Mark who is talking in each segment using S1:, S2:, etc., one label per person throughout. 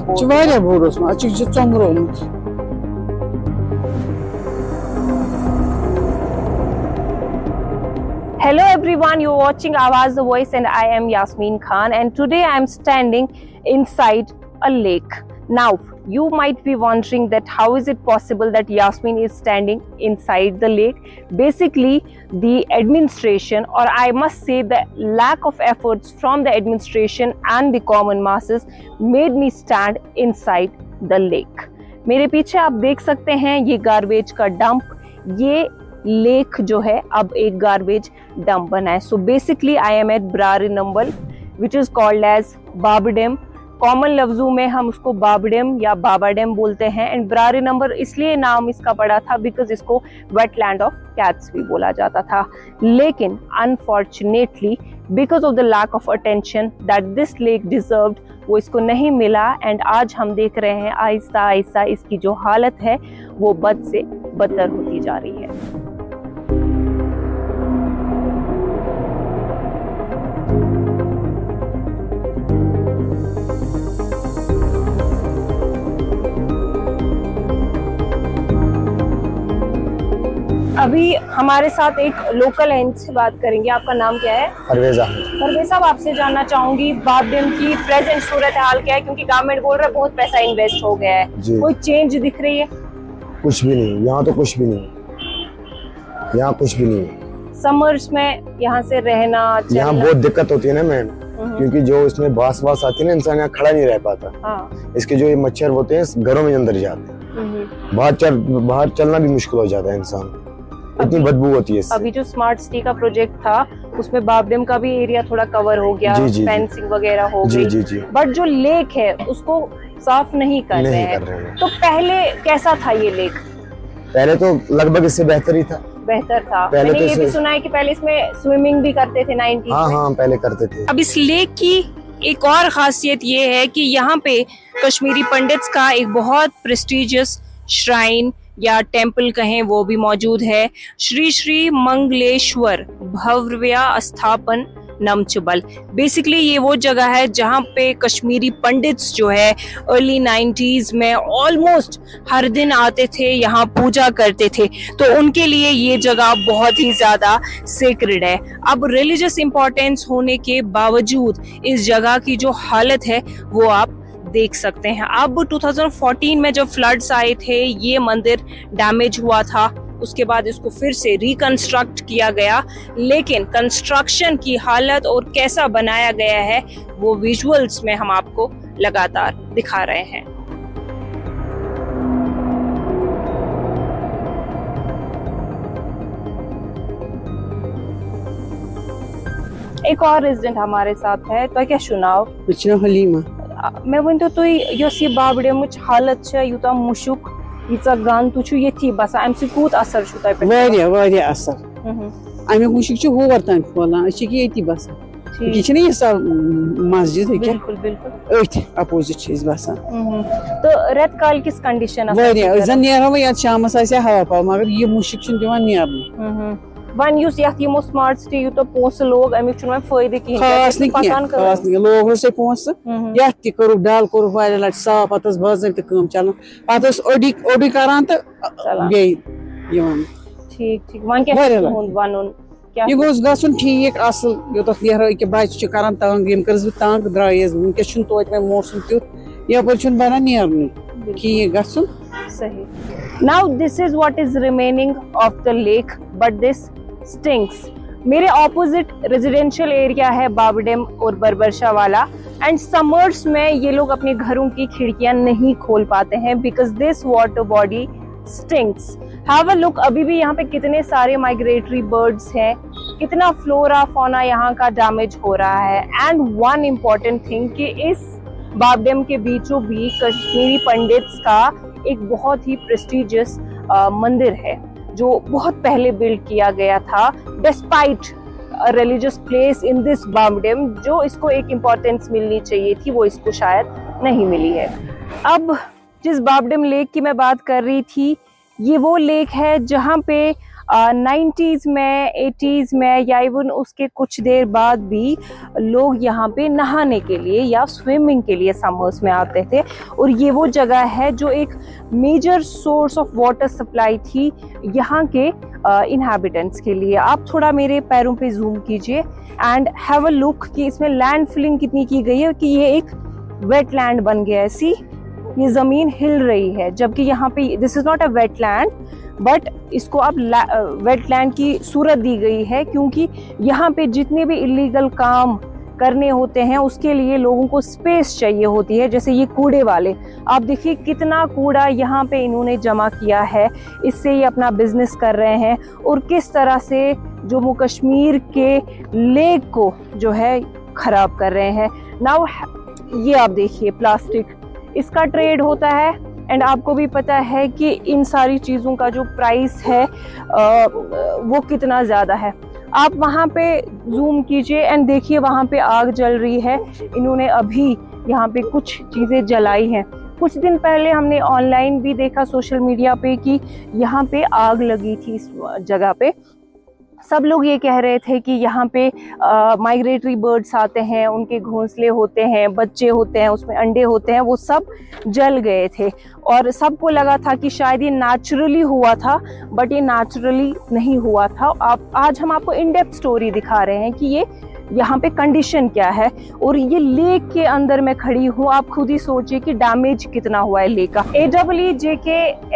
S1: Hello everyone, you're watching Awaz the Voice and I am Yasmin Khan, and today I am standing inside a lake. Now you might be wondering that how is it possible that Yasmin is standing inside the lake. Basically the administration, or I must say the lack of efforts from the administration and the common masses, made me stand inside the lake. मेरे पीछे आप देख सकते हैं ये garbage का dump, ये lake जो है अब एक गार्बेज डंप बना है. So basically I am at ब्रारीनंबल विच इज कॉल्ड एज बाब डैम. कॉमन लफ्जों में हम उसको बाब डैम या बाबा डैम बोलते हैं. एंड ब्रारीनंबल इसलिए नाम इसका पड़ा था बिकॉज इसको वेटलैंड ऑफ कैट्स भी बोला जाता था. लेकिन unfortunately because of the lack of attention that this lake deserved, वो इसको नहीं मिला. एंड आज हम देख रहे हैं आहिस्ता आहिस्ता इसकी जो हालत है वो बद से बदतर होती जा रही है. अभी हमारे साथ एक लोकल एंड से बात करेंगे. आपका नाम क्या है?
S2: परवेज
S1: साहब, आपसे जानना चाहूंगी बाब डैम की प्रेजेंट सूरत हाल क्या है, क्योंकि गवर्नमेंट बोल रहा है बहुत पैसा इन्वेस्ट हो गया है. कोई चेंज दिख रही है?
S2: कुछ भी नहीं, यहाँ तो कुछ भी नहीं, यहाँ कुछ भी नहीं.
S1: समर्स में यहाँ से रहना,
S2: यहाँ बहुत दिक्कत होती है ना मैम, क्योंकि जो इसमें बास आती है ना, इंसान यहाँ खड़ा नहीं रह पाता.
S1: हाँ.
S2: इसके जो ये मच्छर होते हैं घरों में अंदर जाते हैं, बाहर चलना भी मुश्किल हो जाता है इंसान, इतनी बदबू होती है.
S1: अभी जो स्मार्ट सिटी का प्रोजेक्ट था उसमें बाब डैम का भी एरिया थोड़ा कवर हो गया, फेंसिंग वगैरह हो गई, बट जो लेक है उसको साफ नहीं कर रहे हैं. तो पहले कैसा था ये लेक?
S2: पहले तो लगभग इससे बेहतर ही था.
S1: बेहतर था. मैंने ये भी सुना है कि पहले इसमें स्विमिंग भी करते थे 90s में.
S2: हाँ, पहले करते थे.
S1: अब इस लेक की एक और खासियत ये है कि यहाँ पे कश्मीरी पंडित्स का एक बहुत प्रेस्टिजियस श्राइन या टेम्पल कहें वो भी मौजूद है. श्री श्री मंगलेश्वर भव्य स्थापन नमचबल. बेसिकली ये वो जगह है जहाँ पे कश्मीरी पंडित्स जो है अर्ली 90s में ऑलमोस्ट हर दिन आते थे, यहाँ पूजा करते थे. तो उनके लिए ये जगह बहुत ही ज्यादा सेक्रेड है. अब रिलीजियस इंपॉर्टेंस होने के बावजूद इस जगह की जो हालत है वो आप देख सकते हैं. अब 2014 में जब फ्लड्स आए थे ये मंदिर डैमेज हुआ था, उसके बाद इसको फिर से रिकंस्ट्रक्ट किया गया. लेकिन कंस्ट्रक्शन की हालत और कैसा बनाया गया है वो विजुअल्स में हम आपको लगातार दिखा रहे हैं. एक और रेजिडेंट हमारे साथ है. तो क्या सुनाओ?
S3: हलीमा.
S1: मैं वन तो ये बाब डैमच हालत यूता मुशुक यीचा गंद तु ये बसा अम कूत असर
S3: असर अमुक मुशुक होर तान खोलान ये बसा. ये सब मस्जिद है अपोजिट बसान.
S1: तो रेत काल किस कंडीशन
S3: जन नो शाम हवा पा, मगर ये मुशुक दिवान नेरन.
S1: वन यमो स्मार्ट सिटी यूत पोस लोग अमुक फायदे
S3: खास लोग से पोस ये करू डल करू वार लट साफ, पे बाज़ाब्त कम चलान, पे ओडी करान तो
S1: ठीक वन
S3: यह गोस गसन ठीक असल योत नेह बच्चे करान तंग यम कर तंग द्रायस वनकस तोत मौसम तुथ यपर बना नेरन ठीक गसन.
S1: सही. Now this is what is remaining of the lake, but this stinks. मेरे ऑपोजिट रेजिडेंशियल एरिया है बाब डैम और बरबरशा वाला. एंड समर्स में ये लोग अपने घरों की खिड़कियां नहीं खोल पाते हैं because this water body stinks. Have a look, अभी भी यहाँ पे कितने सारे माइग्रेटरी बर्ड्स हैं, कितना फ्लोरा फौना यहाँ का डैमेज हो रहा है. एंड वन इम्पॉर्टेंट थिंग कि इस बाब डैम के बीचों बीच कश्मीरी पंडित्स का एक बहुत ही प्रेस्टिजियस मंदिर है जो बहुत पहले बिल्ड किया गया था. Despite religious place in this बाब डैम, जो इसको एक इम्पोर्टेंस मिलनी चाहिए थी वो इसको शायद नहीं मिली है. अब जिस बाब डैम लेक की मैं बात कर रही थी ये वो लेक है जहाँ पे 90s में 80s में या इवन उसके कुछ देर बाद भी लोग यहाँ पे नहाने के लिए या स्विमिंग के लिए समर्स में आते थे। और ये वो जगह है जो एक major source of water supply थी यहाँ के इनहैबिटेंट्स के लिए। आप थोड़ा मेरे पैरों पे जूम कीजिए एंड हैव अ लुक कि इसमें लैंड फिलिंग कितनी की गई है कि ये एक वेटलैंड बन गया है। सी, ये जमीन हिल रही है, जबकि यहाँ पे this is not a wetland but इसको अब वेटलैंड की सूरत दी गई है, क्योंकि यहाँ पे जितने भी इलीगल काम करने होते हैं उसके लिए लोगों को स्पेस चाहिए होती है। जैसे ये कूड़े वाले, आप देखिए कितना कूड़ा यहाँ पे इन्होंने जमा किया है, इससे ये अपना बिजनेस कर रहे हैं और किस तरह से जम्मू कश्मीर के लेक को जो है खराब कर रहे हैं। नाउ ये आप देखिए प्लास्टिक, इसका ट्रेड होता है एंड आपको भी पता है कि इन सारी चीज़ों का जो प्राइस है वो कितना ज़्यादा है। आप वहाँ पे जूम कीजिए एंड देखिए वहाँ पे आग जल रही है। इन्होंने अभी यहाँ पे कुछ चीज़ें जलाई हैं। कुछ दिन पहले हमने ऑनलाइन भी देखा सोशल मीडिया पे कि यहाँ पे आग लगी थी इस जगह पे। सब लोग ये कह रहे थे कि यहाँ पे माइग्रेटरी बर्ड्स आते हैं, उनके घोंसले होते हैं, बच्चे होते हैं, उसमें अंडे होते हैं, वो सब जल गए थे और सबको लगा था कि शायद ये नेचुरली हुआ था, बट ये नेचुरली नहीं हुआ था। आज हम आपको इन डेप्थ स्टोरी दिखा रहे हैं कि ये यहाँ पे कंडीशन क्या है। और ये लेक के अंदर मैं खड़ी हूँ, आप खुद ही सोचिए कि डैमेज कितना हुआ है लेक का। AEEJK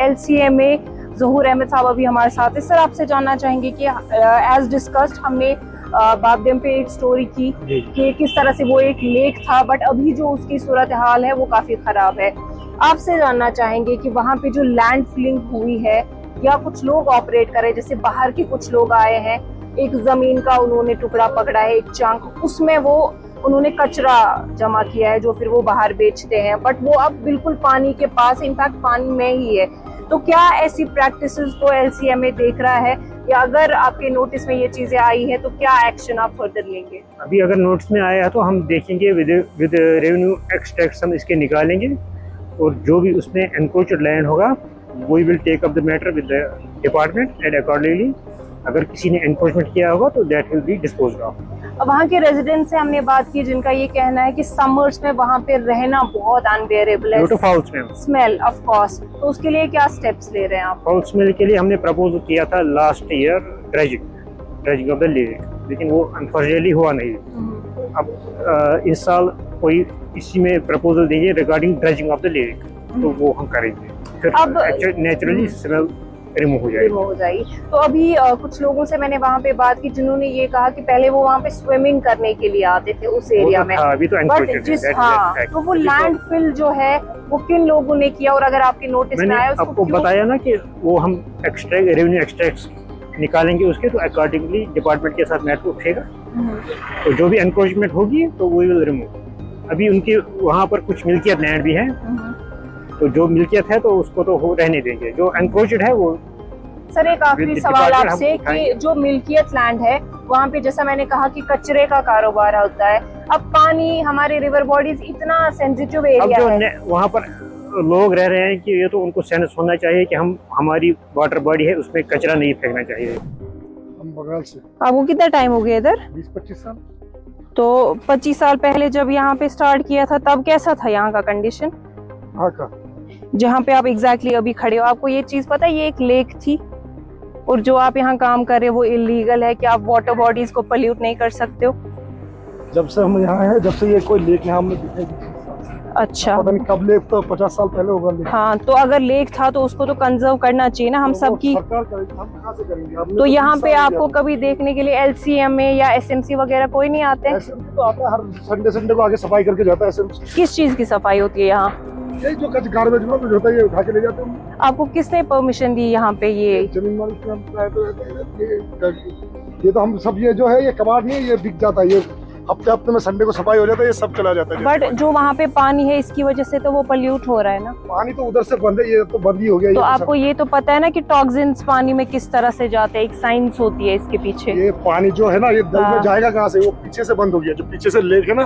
S1: LCMA ज़हूर अहमद साहब अभी हमारे साथ है। सर, आपसे जानना चाहेंगे कि एज डिस्कस्ड हमने बाबडेम पे एक स्टोरी की कि किस तरह से वो एक लेक था बट अभी जो उसकी सूरत हाल है वो काफी खराब है। आपसे जानना चाहेंगे कि वहाँ पे जो लैंड फिलिंग हुई है या कुछ लोग ऑपरेट कर रहे हैं, जैसे बाहर के कुछ लोग आए हैं, एक जमीन का उन्होंने टुकड़ा पकड़ा है, एक चंक, उसमें वो उन्होंने कचरा जमा किया है जो फिर वो बाहर बेचते हैं, बट वो अब बिल्कुल पानी के पास, इनफैक्ट पानी में ही है। तो क्या ऐसी प्रैक्टिसेस को LCMA देख रहा है, या अगर आपके नोटिस में ये चीजें आई है तो क्या एक्शन आप फर्दर लेंगे?
S4: अभी अगर नोटिस में आया है तो हम देखेंगे, विद रेवेन्यू एक्सट्रैक्ट हम इसके निकालेंगे और जो भी उसमें एनक्रोचड लैंड होगा we will take up the matter with the department and accordingly अगर किसी ने एनक्रोचमेंट किया होगा तो that will be disposed of.
S1: वहाँ के रेजिडेंट से हमने बात की जिनका ये कहना है कि समर्स में वहाँ पे रहना बहुत अनबेरेबल है, स्मेल ऑफ कोर्स, तो उसके लिए क्या स्टेप्स ले रहे हैं आप?
S4: फाउल स्मेल के लिए हमने प्रपोज किया था last year dredging of the lake, लेकिन वो अनफॉर्चुनेटली हुआ नहीं। अब इस साल कोई इसी में प्रपोजल देंगे regarding dredging of the lake, तो वो हम करेंगे, फिर अब नेचुरली स्मेल रिमूव हो जाएगी।
S1: तो अभी कुछ लोगों से मैंने वहाँ पे बात की जिन्होंने ये कहा कि पहले वो वहाँ पे स्विमिंग करने के लिए आते थे उस एरिया में,
S4: अभी तो
S1: तो वो लैंड फिल जो है वो किन लोगों ने किया, और अगर आपके नोटिस में आया
S4: आपको बताया ना कि वो हम रेवेन्यू एक्सट्रैक्ट निकालेंगे उसके, तो अकॉर्डिंगली डिपार्टमेंट के साथ मैटर उठेगा, तो जो भी एनक्रोचमेंट होगी तो वो विल रिमूव। अभी उनके वहाँ पर कुछ मिल्कियत लैंड भी है, तो जो मिल्कियत है तो उसको तो हो रहने देंगे, जो एनक्रोचड है वो।
S1: सर, एक आखिरी सवाल आपसे कि जो मिल्कियत लैंड है वहाँ पे जैसा मैंने कहा कि कचरे का कारोबार होता है, अब पानी, हमारे रिवर बॉडीज, इतना सेंसिटिव एरिया है, वहाँ
S4: पर लोग रह रहे हैं कि ये तो उनको सेंस होना चाहिए कि हमारी वाटर बॉडी है उसमें कचरा नहीं फेंकना चाहिए।
S5: हम बंगाल से।
S1: आपको कितना टाइम हो गया इधर?
S5: 20-25 साल।
S1: तो 25 साल पहले जब यहाँ पे स्टार्ट किया था तब कैसा था यहाँ का कंडीशन?
S5: हाँ का
S1: जहाँ पे आप एग्जैक्टली अभी खड़े हो, आपको ये चीज पता है ये एक लेक थी और जो आप यहाँ काम कर रहे हो वो इलीगल है, कि आप वाटर बॉडीज को पोल्यूट नहीं कर सकते हो?
S5: जब से हम यहाँ हैं, जब से ये कोई लेक यहाँ हमने दिखाई।
S1: अच्छा,
S5: पता नहीं कब लेक, तो 50 साल पहले होगा।
S1: हाँ, तो अगर लेक था तो उसको तो कंजर्व करना चाहिए ना हम सब की।
S5: सरकार करेगी, हम कहाँ से करेंगे?
S1: तो यहाँ पे आपको कभी देखने के लिए LCMA या SMC वगैरह कोई नहीं आते?
S5: तो आता है, हर संडे को आगे सफाई करके जाता है SMC।
S1: किस चीज की सफाई होती है यहाँ?
S5: यही जो गार्बेज होता है ये उठा के ले जाते हैं।
S1: आपको किसने परमिशन दी यहाँ पे? ये
S5: जमीन मालिक ये तो हम सब, ये जो है ये कबाड़ नहीं है, ये बिक जाता है, ये हफ्ते में संडे को सफाई हो जाता है, ये सब चला जाता है।
S1: बट जो वहाँ पे पानी है इसकी वजह से तो वो पोल्यूट हो रहा है ना?
S5: पानी तो उधर से बंद है, ये तो बंद ही हो गया।
S1: तो आपको ये तो पता है ना कि टॉक्सिन्स पानी में किस तरह से जाते हैं, एक साइंस होती है इसके पीछे।
S5: ये पानी जो है ना ये दल में जाएगा कहाँ से? वो पीछे से बंद हो गया, जो पीछे से लेक है ना,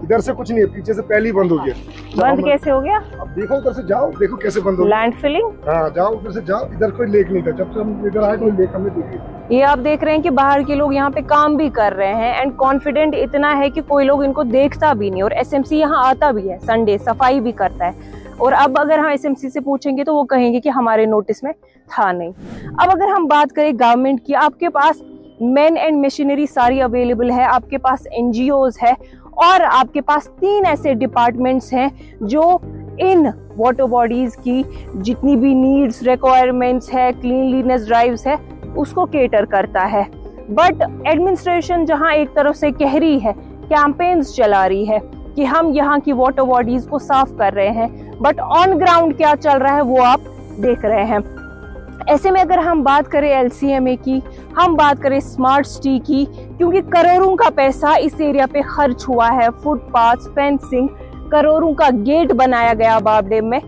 S5: इधर से कुछ नहीं है, पीछे से पहले ही बंद हो गया।
S1: बंद कैसे हो गया?
S5: अब देखो उधर से जाओ, देखो कैसे बंद हो गया।
S1: Land filling.
S5: हाँ जाओ उधर से जाओ, इधर कोई लेक नहीं था, जब से हम इधर आए कोई लेक हमने देखी।
S1: ये आप देख रहे हैं कि बाहर के लोग यहाँ पे काम भी कर रहे हैं एंड कॉन्फिडेंट इतना है कि कोई लोग इनको देखता भी नहीं, और एसएमसी यहाँ आता भी है, संडे सफाई भी करता है। और अब अगर हम एसएमसी से पूछेंगे तो वो कहेंगे कि हमारे नोटिस में था नहीं। अब अगर हम बात करें गवर्नमेंट की, आपके पास मैन एंड मशीनरी सारी अवेलेबल है, आपके पास एनजीओज है, और आपके पास 3 ऐसे डिपार्टमेंट्स हैं जो इन वाटर बॉडीज की जितनी भी नीड्स, रिक्वायरमेंट्स है, क्लीनलीनेस ड्राइव्स है, उसको केटर करता है। बट एडमिनिस्ट्रेशन जहां एक तरफ से कह रही है, कैंपेन्स चला रही है कि हम यहाँ की वाटर बॉडीज को साफ कर रहे हैं, बट ऑन ग्राउंड क्या चल रहा है वो आप देख रहे हैं। ऐसे में अगर हम बात करें LCMA की, हम बात करें स्मार्ट सिटी की, क्योंकि करोड़ों का पैसा इस एरिया पे खर्च हुआ है, फुटपाथ, फेंसिंग, करोड़ों का गेट बनाया गया बाब डैम में,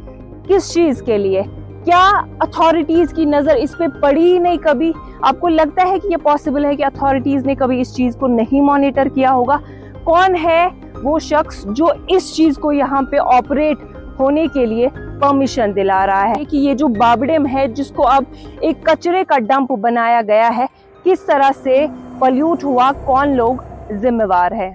S1: किस चीज के लिए? क्या अथॉरिटीज की नजर इस पे पड़ी ही नहीं कभी? आपको लगता है कि ये पॉसिबल है कि अथॉरिटीज ने कभी इस चीज को नहीं मॉनिटर किया होगा? कौन है वो शख्स जो इस चीज को यहाँ पे ऑपरेट होने के लिए परमिशन दिला रहा है कि ये जो बाब डैम है, जिसको अब एक कचरे का डंप बनाया गया है, किस तरह से पॉल्यूट हुआ, कौन लोग जिम्मेवार है?